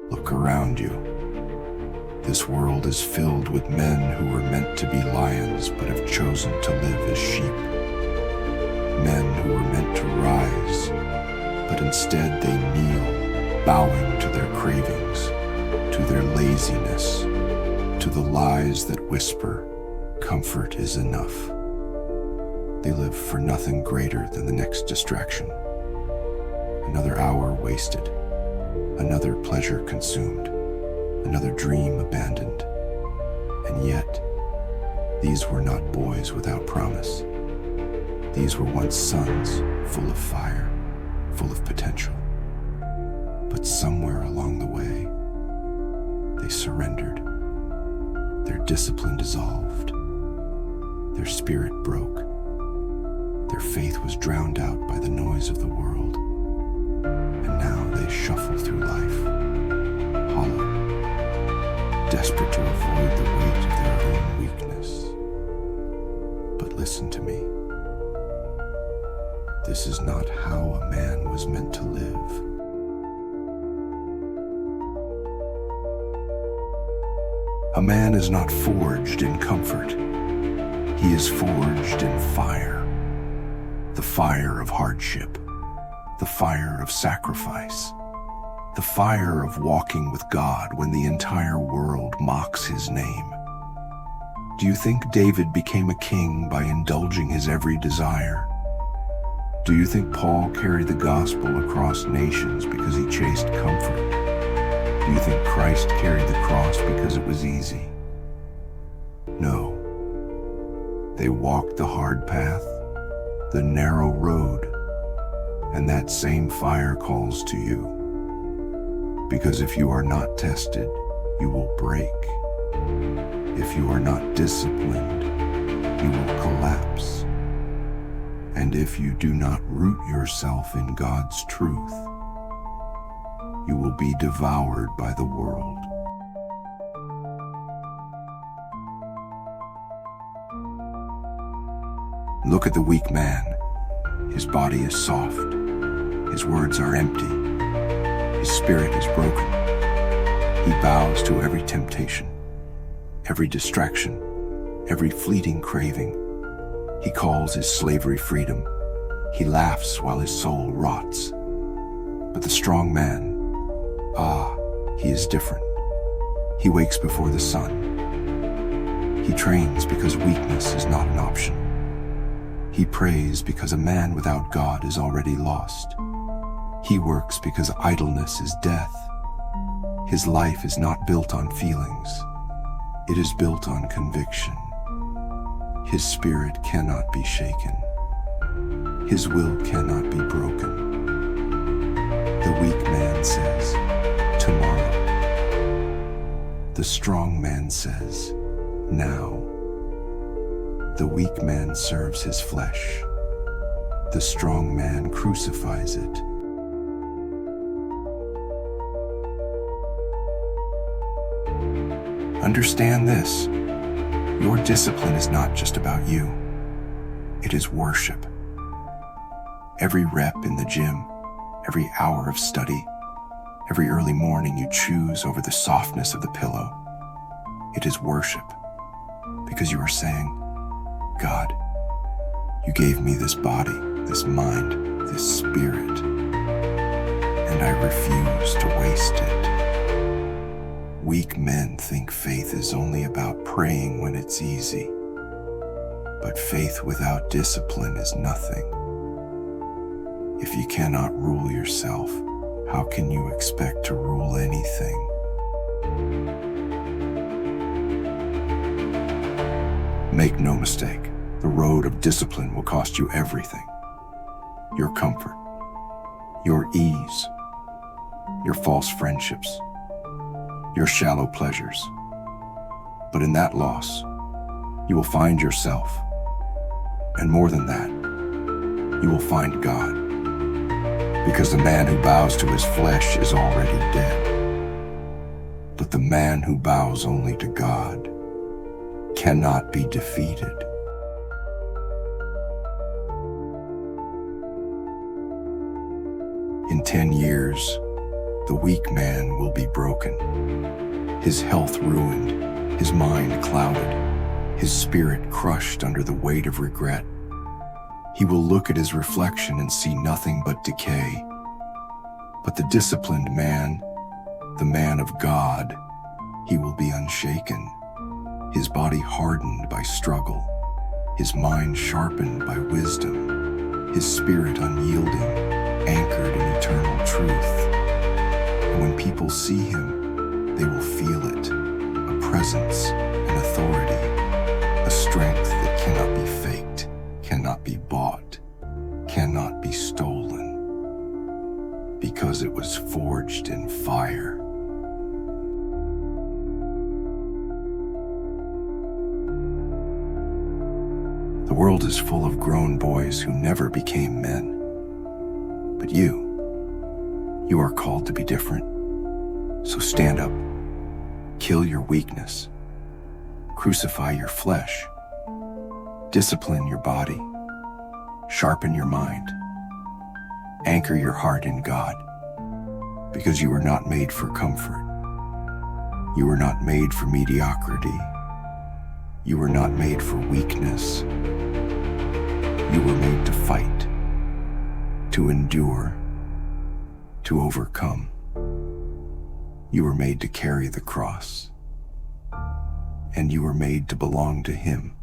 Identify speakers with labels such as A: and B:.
A: Look around you. This world is filled with men who were meant to be lions but have chosen to live as sheep. Men who were meant to rise, but instead they kneel, bowing to their cravings, to their laziness, to the lies that whisper, comfort is enough. They live for nothing greater than the next distraction. Another hour wasted, another pleasure consumed, another dream abandoned. And yet, these were not boys without promise. These were once sons full of fire, full of potential. But somewhere along the way, they surrendered. Their discipline dissolved. Their spirit broke. Their faith was drowned out by the noise of the world. And now they shuffle through life, hollow, desperate to avoid the weight of their own weakness. But listen to me. This is not how a man was meant to live. A man is not forged in comfort. He is forged in fire. The fire of hardship. The fire of sacrifice. The fire of walking with God when the entire world mocks his name. Do you think David became a king by indulging his every desire? Do you think Paul carried the gospel across nations because he chased comfort? Do you think Christ carried the cross because it was easy? No. They walked the hard path, the narrow road, and that same fire calls to you. Because if you are not tested, you will break. If you are not disciplined, you will collapse. And if you do not root yourself in God's truth, you will be devoured by the world. Look at the weak man. His body is soft. His words are empty. His spirit is broken. He bows to every temptation, every distraction, every fleeting craving. He calls his slavery freedom. He laughs while his soul rots. But the strong man, he is different. He wakes before the sun. He trains because weakness is not an option. He prays because a man without God is already lost. He works because idleness is death. His life is not built on feelings. It is built on conviction. His spirit cannot be shaken. His will cannot be broken. The weak man says, tomorrow. The strong man says, now. The weak man serves his flesh. The strong man crucifies it. Understand this. Your discipline is not just about you. It is worship. Every rep in the gym, every hour of study, every early morning you choose over the softness of the pillow. It is worship. Because you are saying, God, you gave me this body, this mind, this spirit, and I refuse to waste it. Weak men think faith is only about praying when it's easy. But faith without discipline is nothing. If you cannot rule yourself, how can you expect to rule anything? Make no mistake, the road of discipline will cost you everything. Your comfort, your ease, your false friendships, your shallow pleasures. But in that loss, you will find yourself. And more than that, you will find God. Because the man who bows to his flesh is already dead. But the man who bows only to God cannot be defeated. In 10 years, The weak man will be broken, his health ruined, his mind clouded, his spirit crushed under the weight of regret. He will look at his reflection and see nothing but decay. But the disciplined man, the man of God, he will be unshaken, his body hardened by struggle, his mind sharpened by wisdom, his spirit unyielding, anchored in eternal truth. And when people see him, they will feel it, a presence, an authority, a strength that cannot be faked, cannot be bought, cannot be stolen, because it was forged in fire. The world is full of grown boys who never became men. But you are called to be different. So stand up, kill your weakness, crucify your flesh, discipline your body, sharpen your mind, anchor your heart in God, because you were not made for comfort. You were not made for mediocrity. You were not made for weakness. You were made to fight, to endure, to overcome. You were made to carry the cross, and you were made to belong to Him.